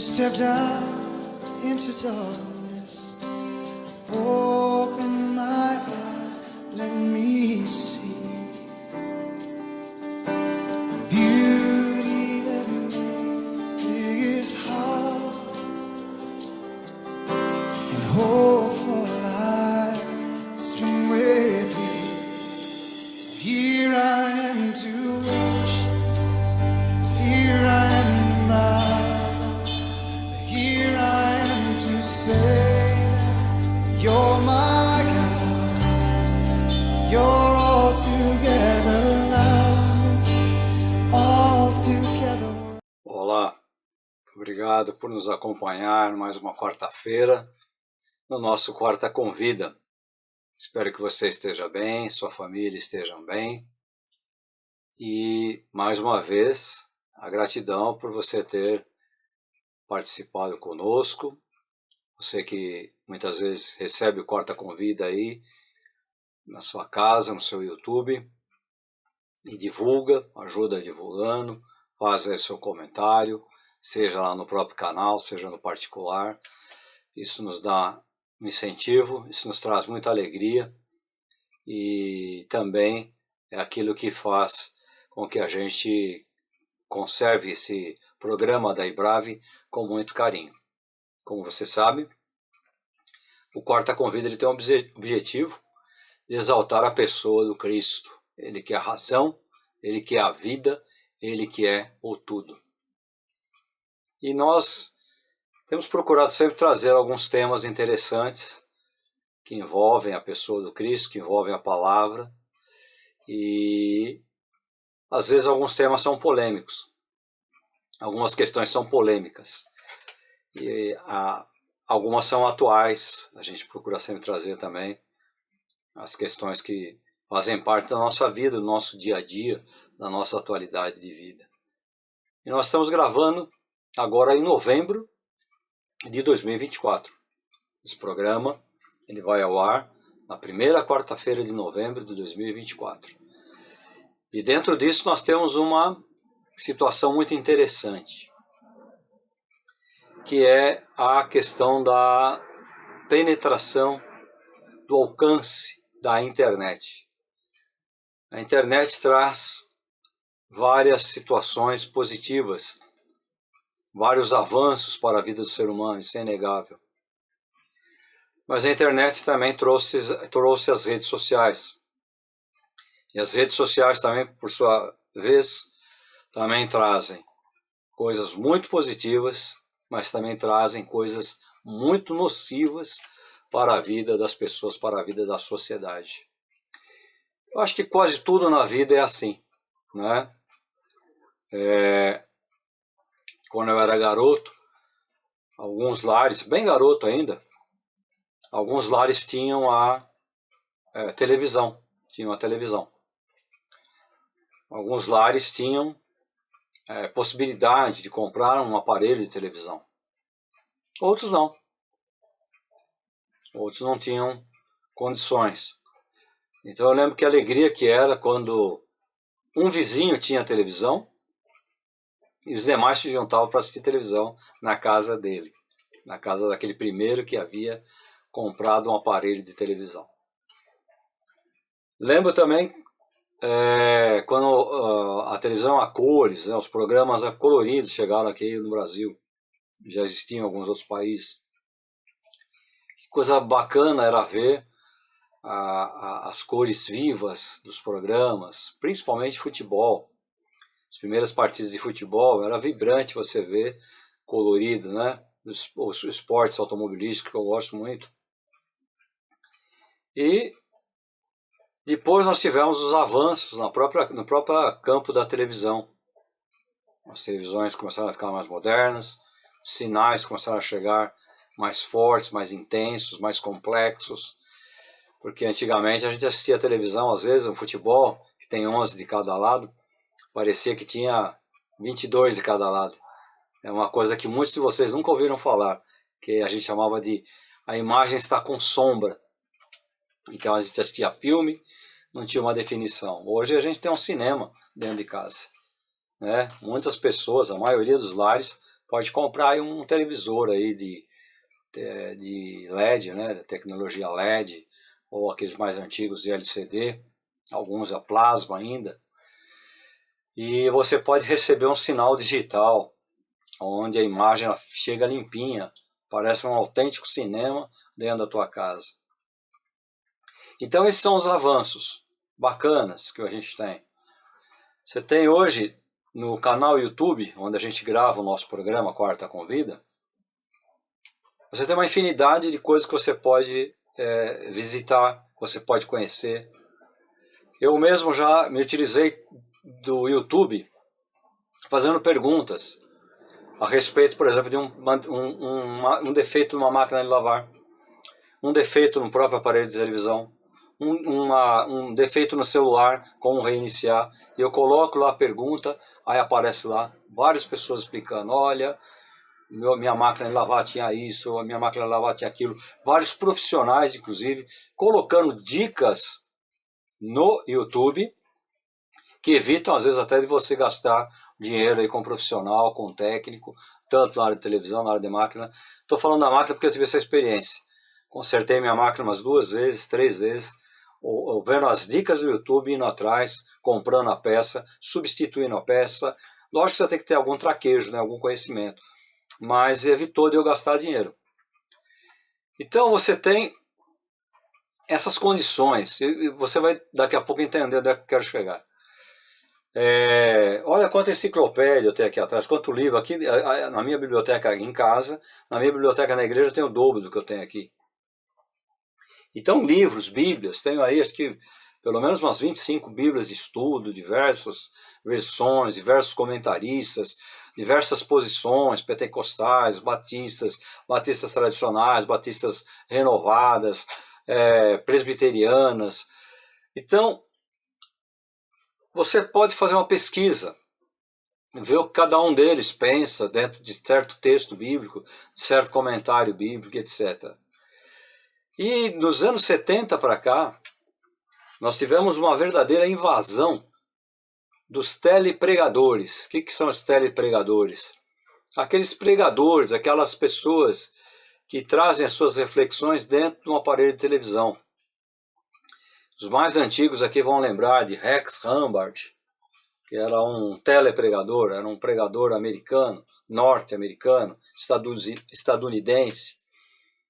stepped out into darkness, open my eyes, let me see beauty that made this heart and hope for life spring with thee. So here I am to worship, here I am to bow, here I am to say that you're my God, you're altogether lovely, altogether. Olá, obrigado por nos acompanhar mais uma quarta-feira no nosso Quarta Convida. Espero que você esteja bem, sua família estejam bem e mais uma vez a gratidão por você ter participado conosco. Você que muitas vezes recebe o Quarta Convida aí na sua casa, no seu YouTube e divulga, ajuda divulgando, faz aí seu comentário, seja lá no próprio canal, seja no particular. Isso nos dá um incentivo, isso nos traz muita alegria e também é aquilo que faz com que a gente conserve esse programa da IBRAVE com muito carinho. Como você sabe, o Quarta Convida ele tem um objetivo de exaltar a pessoa do Cristo. Ele que é a razão, ele que é a vida, ele que é o tudo. E nós temos procurado sempre trazer alguns temas interessantes que envolvem a pessoa do Cristo, que envolvem a palavra. E às vezes alguns temas são polêmicos. Algumas questões são polêmicas. E algumas são atuais. A gente procura sempre trazer também as questões que fazem parte da nossa vida, do nosso dia a dia, da nossa atualidade de vida. E nós estamos gravando agora em novembro de 2024. Esse programa ele vai ao ar na primeira quarta-feira de novembro de 2024. E dentro disso nós temos uma situação muito interessante, que é a questão da penetração, do alcance da internet. A internet traz várias situações positivas, vários avanços para a vida do ser humano, isso é inegável. Mas a internet também trouxe as redes sociais. E as redes sociais também, por sua vez, também trazem coisas muito positivas, mas também trazem coisas muito nocivas para a vida das pessoas, para a vida da sociedade. Eu acho que quase tudo na vida é assim, né? Quando eu era garoto, alguns lares, bem garoto ainda, alguns lares tinham a televisão. Alguns lares tinham possibilidade de comprar um aparelho de televisão. Outros não. Outros não tinham condições. Então eu lembro que a alegria que era quando um vizinho tinha televisão e os demais se juntavam para assistir televisão na casa dele, na casa daquele primeiro que havia comprado um aparelho de televisão. Lembro também quando a televisão a cores, os programas a coloridos chegaram aqui no Brasil, já existiam em alguns outros países. Que coisa bacana era ver as cores vivas dos programas, principalmente futebol. As primeiras partidas de futebol era vibrante você ver, colorido, né? Os esportes automobilísticos que eu gosto muito. E depois nós tivemos os avanços no próprio campo da televisão. As televisões começaram a ficar mais modernas, os sinais começaram a chegar mais fortes, mais intensos, mais complexos. Porque antigamente a gente assistia a televisão, às vezes, um futebol, que tem 11 de cada lado, parecia que tinha 22 de cada lado. É uma coisa que muitos de vocês nunca ouviram falar, que a gente chamava de a imagem está com sombra. Então a gente assistia filme, não tinha uma definição. Hoje a gente tem um cinema dentro de casa, né? Muitas pessoas, a maioria dos lares, pode comprar aí um televisor aí de LED, né, tecnologia LED, ou aqueles mais antigos de LCD, alguns a plasma ainda, e você pode receber um sinal digital, onde a imagem chega limpinha, parece um autêntico cinema dentro da tua casa. Então esses são os avanços bacanas que a gente tem. Você tem hoje no canal YouTube, onde a gente grava o nosso programa Quarta Convida, você tem uma infinidade de coisas que você pode visitar, você pode conhecer. Eu mesmo já me utilizei do YouTube fazendo perguntas a respeito, por exemplo, de um defeito numa máquina de lavar, um defeito no próprio aparelho de televisão, um defeito no celular, como reiniciar. E eu coloco lá a pergunta, aí aparece lá várias pessoas explicando, olha, minha máquina de lavar tinha isso, a minha máquina de lavar tinha aquilo. Vários profissionais, inclusive, colocando dicas no YouTube que evitam, às vezes, até de você gastar dinheiro aí com um profissional, com um técnico, tanto na área de televisão, na área de máquina. Estou falando da máquina porque eu tive essa experiência. Consertei minha máquina umas 2 vezes, 3 vezes, vendo as dicas do YouTube, indo atrás, comprando a peça, substituindo a peça. Lógico que você tem que ter algum traquejo, né, algum conhecimento, mas evitou de eu gastar dinheiro. Então você tem essas condições, e você vai daqui a pouco entender onde é que eu quero chegar. Olha quanta enciclopédia eu tenho aqui atrás, quanto livro. Aqui na minha biblioteca em casa, na minha biblioteca na igreja, eu tenho o dobro do que eu tenho aqui. Então livros, bíblias, tenho aí acho que pelo menos umas 25 bíblias de estudo, diversas versões, diversos comentaristas, diversas posições, pentecostais, batistas tradicionais, batistas renovadas, presbiterianas. Então, você pode fazer uma pesquisa, ver o que cada um deles pensa dentro de certo texto bíblico, de certo comentário bíblico, etc. E nos anos 70 para cá, nós tivemos uma verdadeira invasão dos telepregadores. O que são os telepregadores? Aqueles pregadores, aquelas pessoas que trazem as suas reflexões dentro de um aparelho de televisão. Os mais antigos aqui vão lembrar de Rex Humbard, que era um telepregador, era um pregador americano, norte-americano, estadunidense,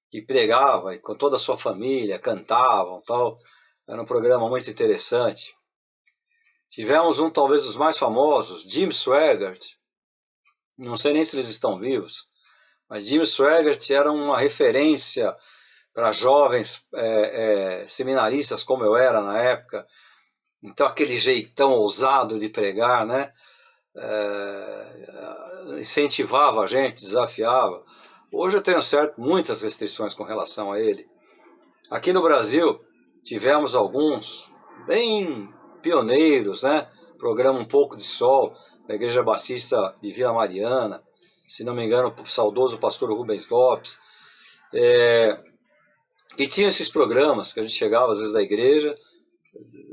que pregava e com toda a sua família, cantavam, tal. Era um programa muito interessante. Tivemos talvez os mais famosos, Jim Swaggart. Não sei nem se eles estão vivos, mas Jim Swaggart era uma referência para jovens seminaristas, como eu era na época. Então aquele jeitão ousado de pregar, né? Incentivava a gente, desafiava. Hoje eu tenho muitas restrições com relação a ele. Aqui no Brasil tivemos alguns bem pioneiros, né? Programa Um Pouco de Sol, da Igreja Batista de Vila Mariana, se não me engano, o saudoso pastor Rubens Lopes, que tinha esses programas que a gente chegava às vezes da igreja,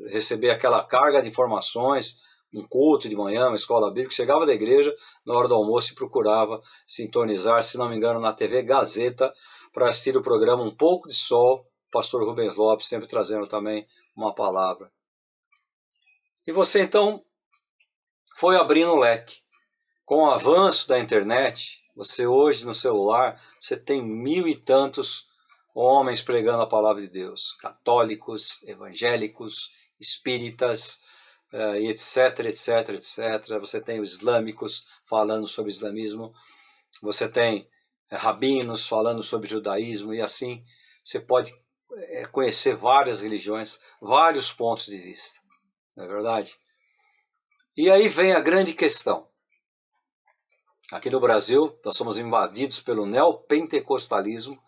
receber aquela carga de informações, um culto de manhã, uma escola bíblica, chegava da igreja, na hora do almoço e procurava sintonizar, se não me engano, na TV Gazeta, para assistir o programa Um Pouco de Sol, pastor Rubens Lopes, sempre trazendo também uma palavra. E você então foi abrindo o leque. Com o avanço da internet, você hoje no celular, você tem 1000 e tantos homens pregando a palavra de Deus, católicos, evangélicos, espíritas, etc, etc, etc. Você tem os islâmicos falando sobre islamismo, você tem rabinos falando sobre judaísmo, e assim você pode conhecer várias religiões, vários pontos de vista, não é verdade? E aí vem a grande questão. Aqui no Brasil, nós somos invadidos pelo neopentecostalismo,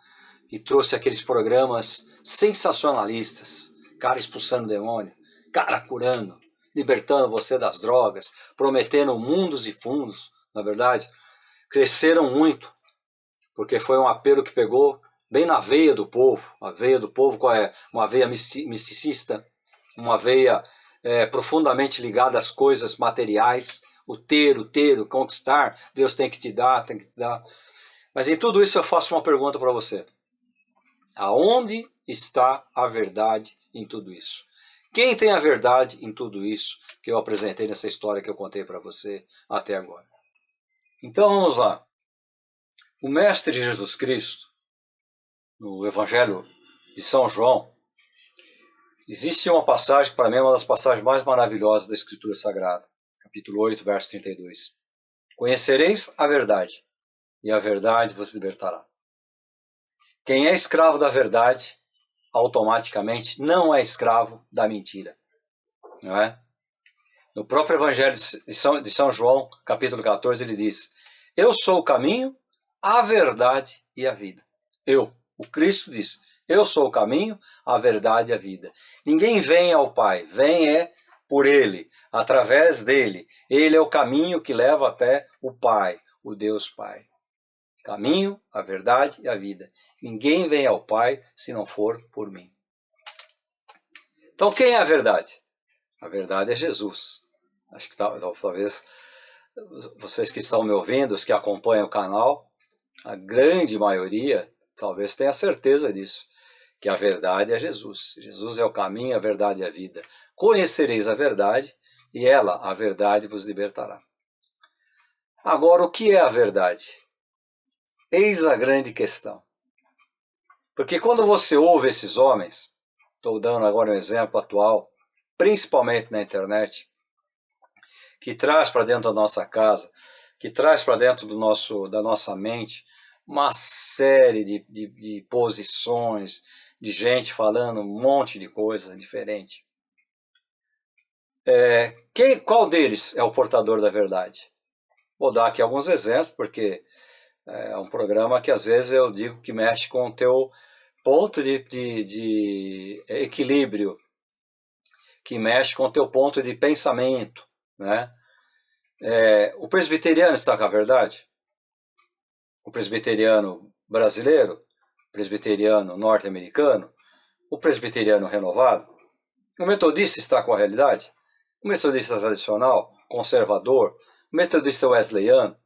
que trouxe aqueles programas sensacionalistas, cara expulsando demônio, cara curando, libertando você das drogas, prometendo mundos e fundos, na verdade. Cresceram muito, porque foi um apelo que pegou bem na veia do povo. A veia do povo, qual é? Uma veia misticista, uma veia profundamente ligada às coisas materiais, o conquistar, Deus tem que te dar, tem que te dar. Mas em tudo isso eu faço uma pergunta para você. Aonde está a verdade em tudo isso? Quem tem a verdade em tudo isso que eu apresentei nessa história que eu contei para você até agora? Então vamos lá. O Mestre Jesus Cristo, no Evangelho de São João, existe uma passagem que para mim é uma das passagens mais maravilhosas da Escritura Sagrada. Capítulo 8, verso 32. Conhecereis a verdade, e a verdade vos libertará. Quem é escravo da verdade, automaticamente não é escravo da mentira. Não é? No próprio Evangelho de São João, capítulo 14, ele diz: eu sou o caminho, a verdade e a vida. O Cristo diz: eu sou o caminho, a verdade e a vida. Ninguém vem ao Pai, vem por Ele, através dele. Ele é o caminho que leva até o Pai, o Deus Pai. Caminho, a verdade e a vida. Ninguém vem ao Pai se não for por mim. Então quem é a verdade? A verdade é Jesus. Acho que talvez vocês que estão me ouvindo, os que acompanham o canal, a grande maioria talvez tenha certeza disso, que a verdade é Jesus. Jesus é o caminho, a verdade e a vida. Conhecereis a verdade e ela, a verdade, vos libertará. Agora, o que é a verdade? Eis a grande questão. Porque quando você ouve esses homens, estou dando agora um exemplo atual, principalmente na internet, que traz para dentro da nossa casa, que traz para dentro da nossa mente uma série de posições, de gente falando um monte de coisa diferente. Qual deles é o portador da verdade? Vou dar aqui alguns exemplos, porque é um programa que às vezes eu digo que mexe com o teu ponto de equilíbrio, que mexe com o teu ponto de pensamento, né? O presbiteriano está com a verdade? O presbiteriano brasileiro? O presbiteriano norte-americano? O presbiteriano renovado? O metodista está com a realidade? O metodista tradicional, conservador? O metodista wesleyano?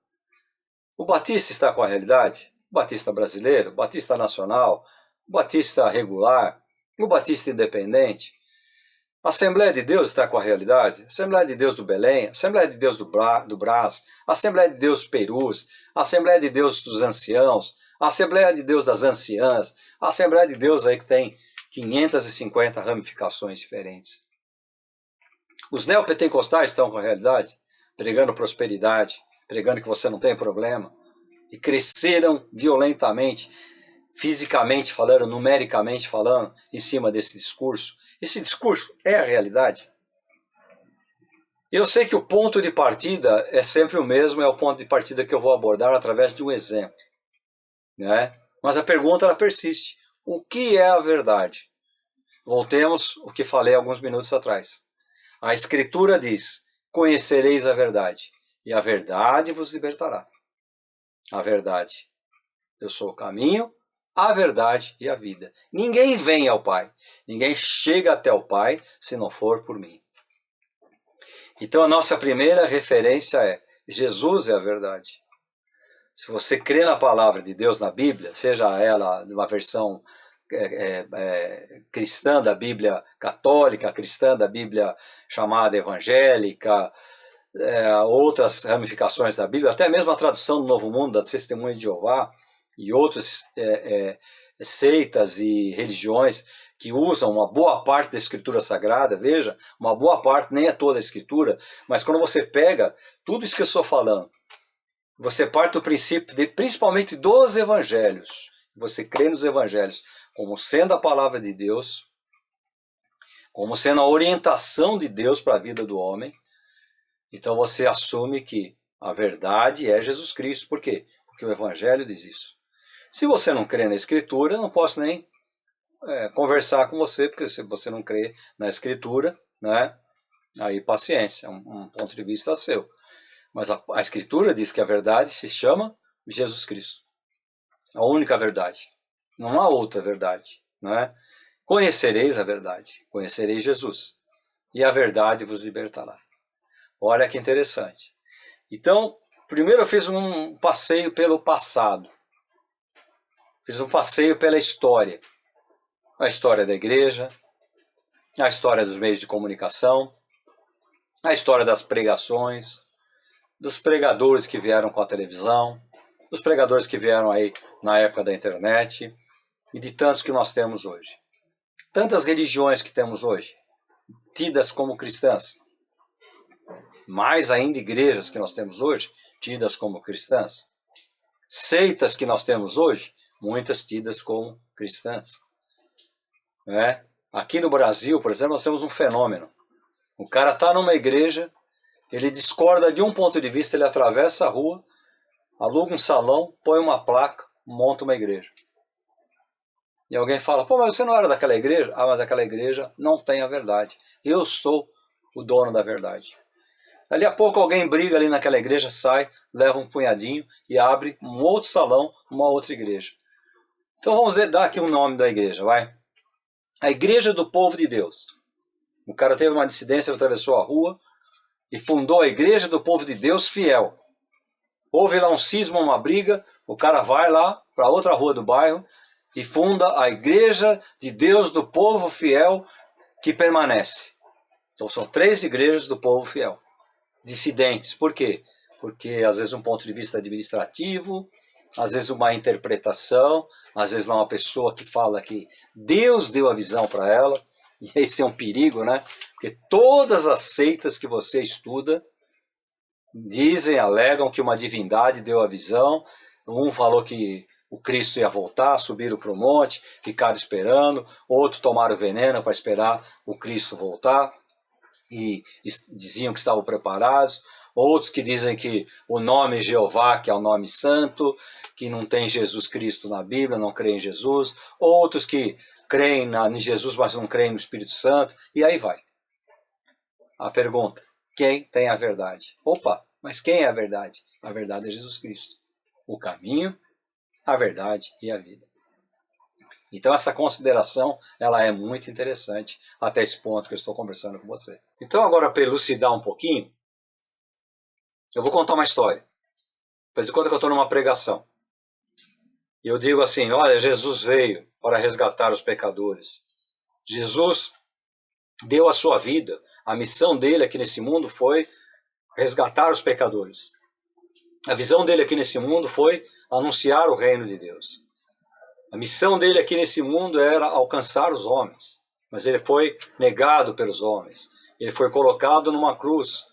O batista está com a realidade? O batista brasileiro? O batista nacional? O batista regular? O batista independente? A Assembleia de Deus está com a realidade? A Assembleia de Deus do Belém, a Assembleia de Deus do Brás, a Assembleia de Deus do Perus, a Assembleia de Deus dos Anciãos, a Assembleia de Deus das Anciãs, a Assembleia de Deus aí que tem 550 ramificações diferentes. Os neopentecostais estão com a realidade? Pregando prosperidade, pregando que você não tem problema, e cresceram violentamente, fisicamente falando, numericamente falando, em cima desse discurso. Esse discurso é a realidade? Eu sei que o ponto de partida é sempre o mesmo, é o ponto de partida que eu vou abordar através de um exemplo, né? Mas a pergunta ela persiste. O que é a verdade? Voltemos ao que falei alguns minutos atrás. A Escritura diz: conhecereis a verdade, e a verdade vos libertará. A verdade. Eu sou o caminho, a verdade e a vida. Ninguém vem ao Pai, ninguém chega até o Pai se não for por mim. Então a nossa primeira referência é: Jesus é a verdade. Se você crê na palavra de Deus na Bíblia, seja ela numa versão cristã da Bíblia católica, cristã da Bíblia chamada evangélica, outras ramificações da Bíblia, até mesmo a tradução do Novo Mundo, da Testemunha de Jeová, e outras seitas e religiões que usam uma boa parte da Escritura Sagrada, veja, uma boa parte, nem é toda a Escritura, mas quando você pega tudo isso que eu estou falando, você parte do princípio, principalmente dos Evangelhos, você crê nos Evangelhos como sendo a palavra de Deus, como sendo a orientação de Deus para a vida do homem, então você assume que a verdade é Jesus Cristo. Por quê? Porque o Evangelho diz isso. Se você não crê na Escritura, eu não posso nem conversar com você, porque se você não crê na Escritura, né, aí paciência, é um ponto de vista seu. Mas a Escritura diz que a verdade se chama Jesus Cristo. A única verdade. Não há outra verdade. Né? Conhecereis a verdade, conhecereis Jesus, e a verdade vos libertará. Olha que interessante. Então, primeiro eu fiz um passeio pelo passado. Fiz um passeio pela história. A história da igreja, a história dos meios de comunicação, a história das pregações, dos pregadores que vieram com a televisão, dos pregadores que vieram aí na época da internet e de tantos que nós temos hoje. Tantas religiões que temos hoje, tidas como cristãs. Mais ainda igrejas que nós temos hoje, tidas como cristãs. Seitas que nós temos hoje, muitas tidas como cristãs. Aqui no Brasil, por exemplo, nós temos um fenômeno. O cara está numa igreja, ele discorda de um ponto de vista, ele atravessa a rua, aluga um salão, põe uma placa, monta uma igreja. E alguém fala, pô, mas você não era daquela igreja? Ah, mas aquela igreja não tem a verdade. Eu sou o dono da verdade. Dali a pouco alguém briga ali naquela igreja, sai, leva um punhadinho e abre um outro salão, uma outra igreja. Então vamos dar aqui o nome da igreja, vai. A Igreja do Povo de Deus. O cara teve uma dissidência, atravessou a rua e fundou a Igreja do Povo de Deus Fiel. Houve lá um cisma, uma briga, o cara vai lá para outra rua do bairro e funda a Igreja de Deus do Povo Fiel que permanece. Então são 3 igrejas do povo fiel. Dissidentes. Por quê? Porque às vezes um ponto de vista administrativo, às vezes uma interpretação, às vezes uma pessoa que fala que Deus deu a visão para ela, e esse é um perigo, né? Porque todas as seitas que você estuda dizem, alegam que uma divindade deu a visão. Um falou que o Cristo ia voltar, subiram para o monte, ficaram esperando, outro tomaram veneno para esperar o Cristo voltar e diziam que estavam preparados. Outros que dizem que o nome Jeová, que é o nome santo, que não tem Jesus Cristo na Bíblia, não creem em Jesus. Outros que creem em Jesus, mas não creem no Espírito Santo. E aí vai. A pergunta, quem tem a verdade? Opa, mas quem é a verdade? A verdade é Jesus Cristo. O caminho, a verdade e a vida. Então essa consideração, ela é muito interessante até esse ponto que eu estou conversando com você. Então agora, para elucidar um pouquinho, eu vou contar uma história. Faz de conta que eu estou numa pregação. E eu digo assim, olha, Jesus veio para resgatar os pecadores. Jesus deu a sua vida. A missão dele aqui nesse mundo foi resgatar os pecadores. A visão dele aqui nesse mundo foi anunciar o reino de Deus. A missão dele aqui nesse mundo era alcançar os homens. Mas ele foi negado pelos homens. Ele foi colocado numa cruz.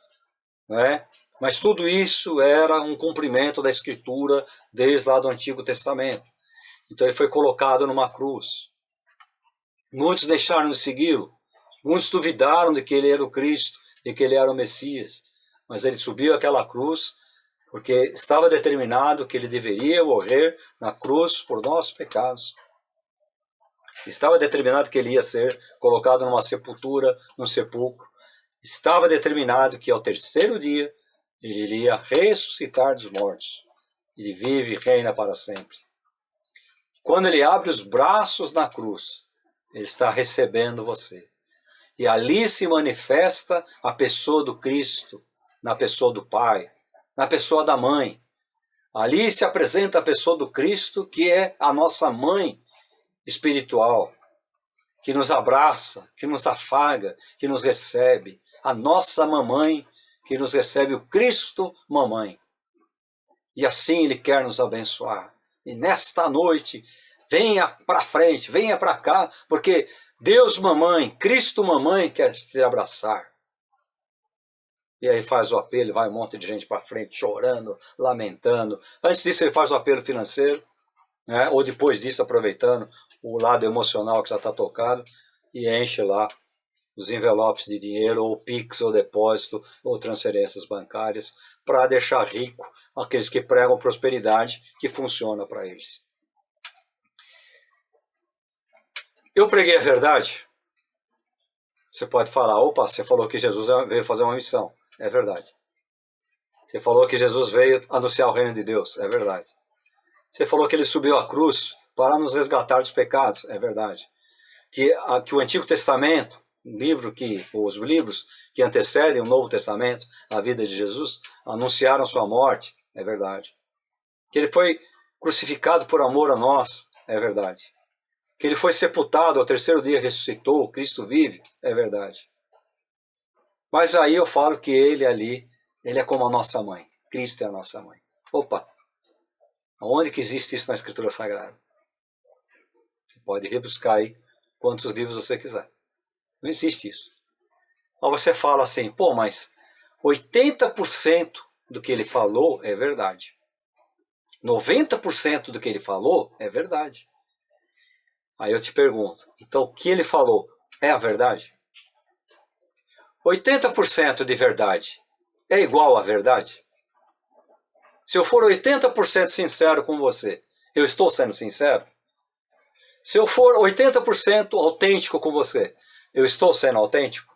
Né? Mas tudo isso era um cumprimento da Escritura desde lá do Antigo Testamento. Então ele foi colocado numa cruz. Muitos deixaram de segui-lo. Muitos duvidaram de que ele era o Cristo, de que ele era o Messias. Mas ele subiu aquela cruz porque estava determinado que ele deveria morrer na cruz por nossos pecados. Estava determinado que ele ia ser colocado numa sepultura, num sepulcro. Estava determinado que ao 3º dia ele iria ressuscitar dos mortos. Ele vive e reina para sempre. Quando ele abre os braços na cruz, ele está recebendo você. E ali se manifesta a pessoa do Cristo, na pessoa do Pai, na pessoa da Mãe. Ali se apresenta a pessoa do Cristo, que é a nossa mãe espiritual, que nos abraça, que nos afaga, que nos recebe. A nossa mamãe, que nos recebe o Cristo mamãe. E assim ele quer nos abençoar. E nesta noite, venha para frente, venha para cá, porque Deus mamãe, Cristo mamãe quer te abraçar. E aí faz o apelo, vai um monte de gente para frente, chorando, lamentando. Antes disso ele faz o apelo financeiro, né? Ou depois disso, aproveitando o lado emocional que já está tocado, e enche lá os envelopes de dinheiro, ou Pix, ou depósito, ou transferências bancárias, para deixar rico aqueles que pregam prosperidade, que funciona para eles. Eu preguei a verdade? Você pode falar, opa, você falou que Jesus veio fazer uma missão. É verdade. Você falou que Jesus veio anunciar o reino de Deus. É verdade. Você falou que ele subiu à cruz para nos resgatar dos pecados. É verdade. Que o Antigo Testamento os livros que antecedem o Novo Testamento, a vida de Jesus, anunciaram sua morte, é verdade. Que ele foi crucificado por amor a nós, é verdade. Que ele foi sepultado, ao terceiro dia ressuscitou, Cristo vive, é verdade. Mas aí eu falo que ele ali, ele é como a nossa mãe. Cristo é a nossa mãe. Opa! Onde que existe isso na Escritura Sagrada? Você pode rebuscar aí quantos livros você quiser. Não existe isso. Aí você fala assim, pô, mas 80% do que ele falou é verdade. 90% do que ele falou é verdade. Aí eu te pergunto, então o que ele falou é a verdade? 80% de verdade é igual à verdade? Se eu for 80% sincero com você, eu estou sendo sincero? Se eu for 80% autêntico com você, eu estou sendo autêntico?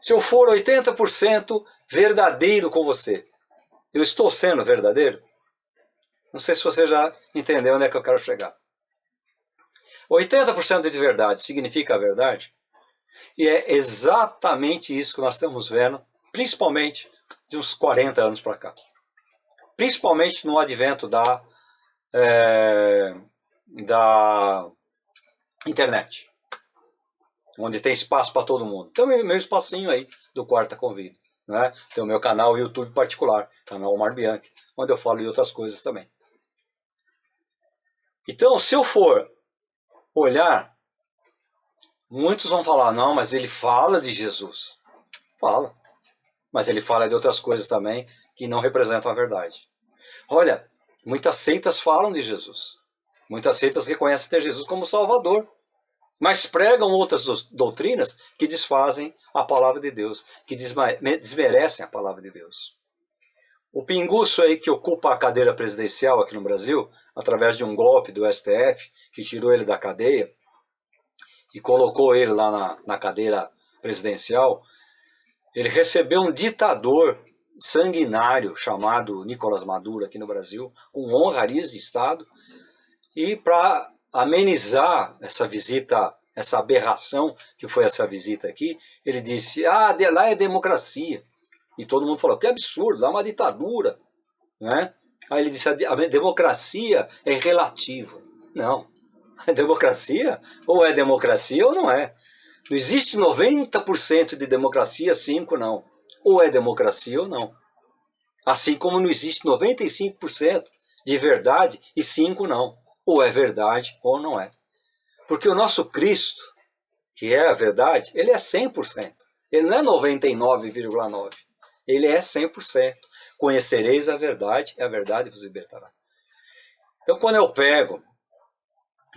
Se eu for 80% verdadeiro com você, eu estou sendo verdadeiro? Não sei se você já entendeu onde é que eu quero chegar. 80% de verdade significa a verdade? E é exatamente isso que nós estamos vendo, principalmente de uns 40 anos para cá. Principalmente no advento da internet, onde tem espaço para todo mundo. Então, meu espacinho aí do Quarta Convida. Né? Tem o meu canal YouTube particular, canal Omar Bianchi, onde eu falo de outras coisas também. Então, se eu for olhar, muitos vão falar, não, mas ele fala de Jesus. Fala. Mas ele fala de outras coisas também que não representam a verdade. Olha, muitas seitas falam de Jesus. Muitas seitas reconhecem ter Jesus como Salvador. Mas pregam outras doutrinas que desfazem a palavra de Deus, que desmerecem a palavra de Deus. O pinguço aí que ocupa a cadeira presidencial aqui no Brasil, através de um golpe do STF, que tirou ele da cadeia e colocou ele lá na cadeira presidencial, ele recebeu um ditador sanguinário chamado Nicolás Maduro aqui no Brasil, com honrarias de Estado, e para amenizar essa visita, essa aberração que foi essa visita aqui, ele disse, lá é democracia. E todo mundo falou, que absurdo, lá é uma ditadura. Né? Aí ele disse, a democracia é relativa. Não, a democracia ou é democracia ou não é. Não existe 90% de democracia, 5% não. Ou é democracia ou não. Assim como não existe 95% de verdade e 5% não. Ou é verdade ou não é. Porque o nosso Cristo, que é a verdade, ele é 100%. Ele não é 99,9%. Ele é 100%. Conhecereis a verdade vos libertará. Então, quando eu pego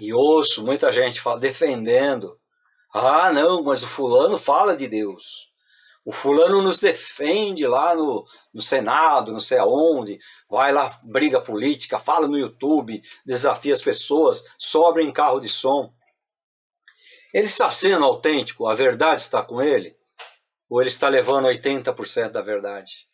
e ouço muita gente defendendo, não, mas o fulano fala de Deus. O fulano nos defende lá no Senado, não sei aonde, vai lá, briga política, fala no YouTube, desafia as pessoas, sobra em carro de som. Ele está sendo autêntico? A verdade está com ele? Ou ele está levando 80% da verdade?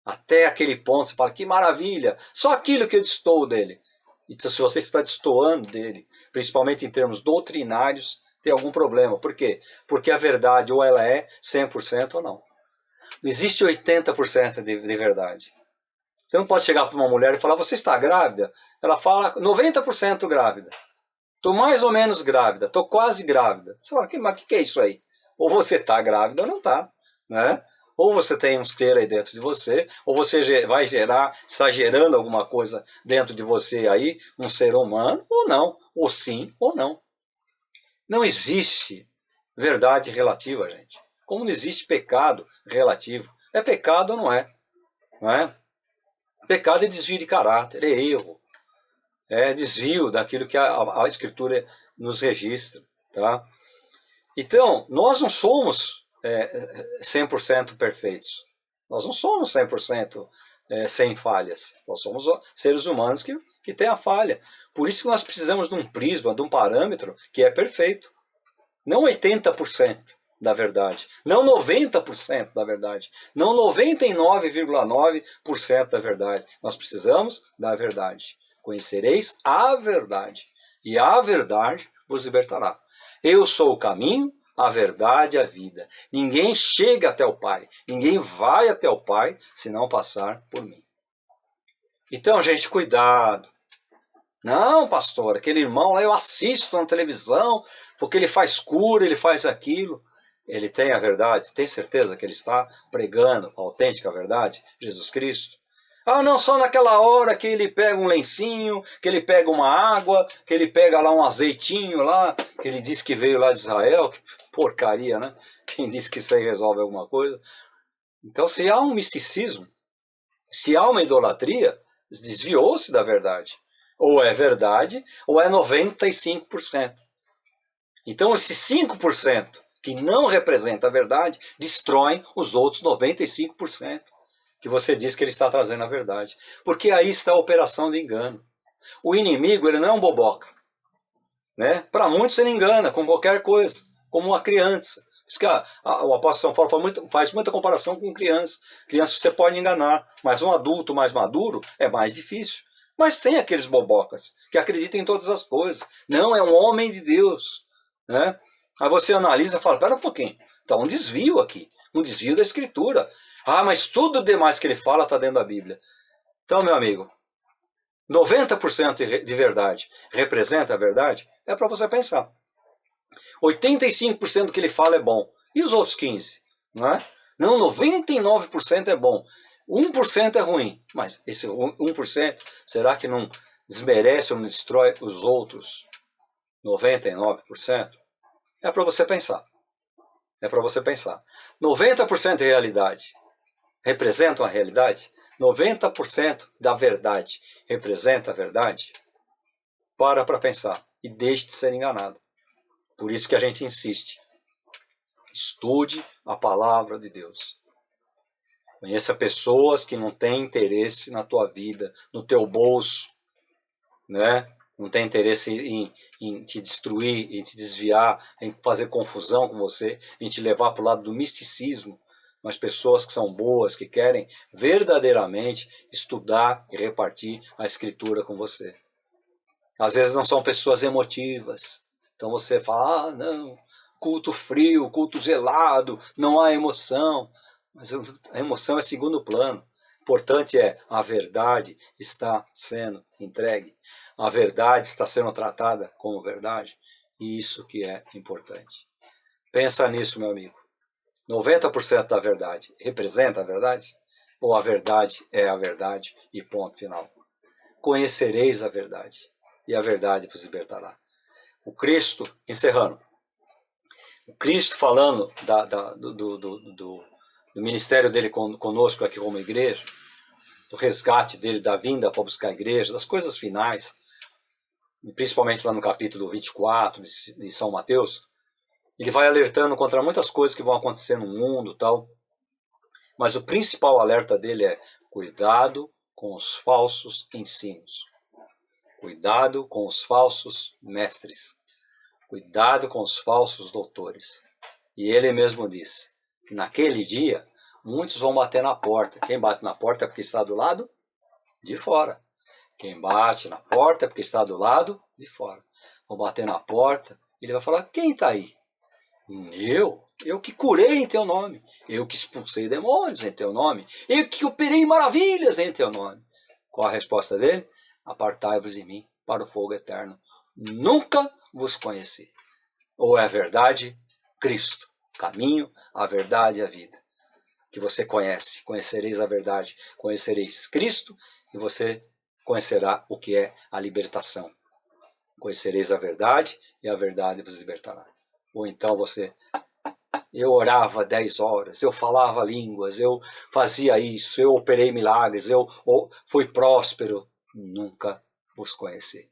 Até aquele ponto, você fala, que maravilha, só aquilo que eu destoou dele. Então, se você está destoando dele, principalmente em termos doutrinários, tem algum problema. Por quê? Porque a verdade ou ela é 100% ou não. Não existe 80% de verdade. Você não pode chegar para uma mulher e falar, você está grávida? Ela fala, 90% grávida. Estou mais ou menos grávida, estou quase grávida. Você fala, mas o que é isso aí? Ou você está grávida ou não está. Né? Ou você tem um ser aí dentro de você, ou você está gerando alguma coisa dentro de você aí, um ser humano, ou não. Ou sim ou não. Não existe verdade relativa, gente. Como não existe pecado relativo. É pecado ou não é? Não é? Pecado é desvio de caráter, é erro. É desvio daquilo que a Escritura nos registra. Tá? Então, nós não somos 100% perfeitos. Nós não somos 100% sem falhas. Nós somos seres humanos que têm a falha. Por isso que nós precisamos de um prisma, de um parâmetro que é perfeito. Não 80% da verdade. Não 90% da verdade. Não 99,9% da verdade. Nós precisamos da verdade. Conhecereis a verdade. E a verdade vos libertará. Eu sou o caminho, a verdade e a vida. Ninguém chega até o Pai, ninguém vai até o Pai se não passar por mim. Então, gente, cuidado. Não, pastor, aquele irmão lá eu assisto na televisão, porque ele faz cura, ele faz aquilo. Ele tem a verdade? Tem certeza que ele está pregando a autêntica verdade? Jesus Cristo? Ah, não, só naquela hora que ele pega um lencinho, que ele pega uma água, que ele pega lá um azeitinho lá, que ele diz que veio lá de Israel. Que porcaria, né? Quem diz que isso aí resolve alguma coisa? Então, se há um misticismo, se há uma idolatria, desviou-se da verdade. Ou é verdade, ou é 95%. Então, esses 5% que não representa a verdade, destroem os outros 95%. Que você diz que ele está trazendo a verdade. Porque aí está a operação de engano. O inimigo, ele não é um boboca. Né? Para muitos ele engana com qualquer coisa, como uma criança. Por isso que o apóstolo São Paulo faz muita comparação com criança. Criança você pode enganar, mas um adulto mais maduro é mais difícil. Mas tem aqueles bobocas que acreditam em todas as coisas. Não, é um homem de Deus. Né? Aí você analisa e fala, pera um pouquinho, está um desvio aqui, um desvio da Escritura. Ah, mas tudo demais que ele fala está dentro da Bíblia. Então, meu amigo, 90% de verdade representa a verdade? É para você pensar. 85% do que ele fala é bom. E os outros 15%? Não é? Não, 99% é bom. 1% é ruim. Mas esse 1%, será que não desmerece ou não destrói os outros 99%? É para você pensar. É para você pensar. 90% de realidade representam a realidade? 90% da verdade representa a verdade? Para pensar e deixe de ser enganado. Por isso que a gente insiste. Estude a palavra de Deus. Conheça pessoas que não têm interesse na tua vida, no teu bolso, né? Não tem interesse em te destruir, em te desviar, em fazer confusão com você, em te levar para o lado do misticismo. Mas pessoas que são boas, que querem verdadeiramente estudar e repartir a Escritura com você. Às vezes não são pessoas emotivas. Então você fala, não, culto frio, culto gelado, não há emoção. Mas a emoção é segundo plano. O importante é a verdade está sendo entregue. A verdade está sendo tratada como verdade. E isso que é importante. Pensa nisso, meu amigo. 90% da verdade representa a verdade? Ou a verdade é a verdade e ponto final? Conhecereis a verdade, e a verdade vos libertará. O Cristo, encerrando, o Cristo falando do ministério dele conosco aqui como igreja, do resgate dele, da vinda para buscar a igreja, das coisas finais, principalmente lá no capítulo 24 de São Mateus, ele vai alertando contra muitas coisas que vão acontecer no mundo e tal. Mas o principal alerta dele é cuidado com os falsos ensinos. Cuidado com os falsos mestres. Cuidado com os falsos doutores. E ele mesmo diz que naquele dia muitos vão bater na porta. Quem bate na porta é porque está do lado de fora. Quem bate na porta é porque está do lado de fora. Vão bater na porta e ele vai falar, quem está aí? Eu que curei em teu nome, eu que expulsei demônios em teu nome, eu que operei maravilhas em teu nome. Qual a resposta dele? Apartai-vos de mim para o fogo eterno. Nunca vos conheci. Ou é a verdade? Cristo, caminho, a verdade e a vida. Que você conhece, conhecereis a verdade, conhecereis Cristo e você conhecerá o que é a libertação. Conhecereis a verdade e a verdade vos libertará. Ou então eu orava 10 horas, eu falava línguas, eu fazia isso, eu operei milagres, eu fui próspero. Nunca vos conheci.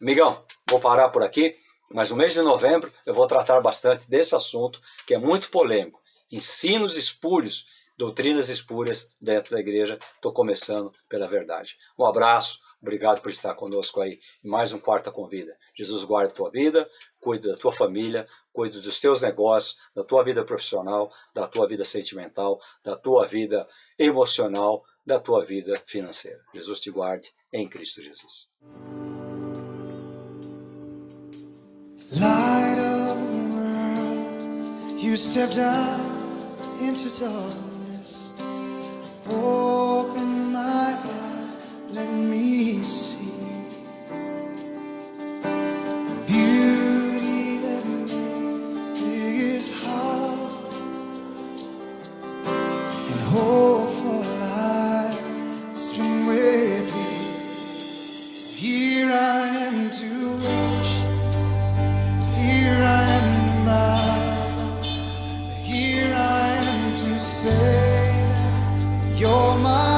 Amigão, vou parar por aqui, mas no mês de novembro eu vou tratar bastante desse assunto, que é muito polêmico. Ensinos espúrios, doutrinas espúrias dentro da igreja. Estou começando pela verdade. Um abraço. Obrigado por estar conosco aí em mais um Quarta Convida. Jesus guarda a tua vida, cuida da tua família, cuida dos teus negócios, da tua vida profissional, da tua vida sentimental, da tua vida emocional, da tua vida financeira. Jesus te guarde em Cristo Jesus. Light of the world, You stepped out into darkness, open my eyes, let me see beauty that made this heart and hope for life spent with thee. So here I am to worship, here I am to bow, here I am to say that you're my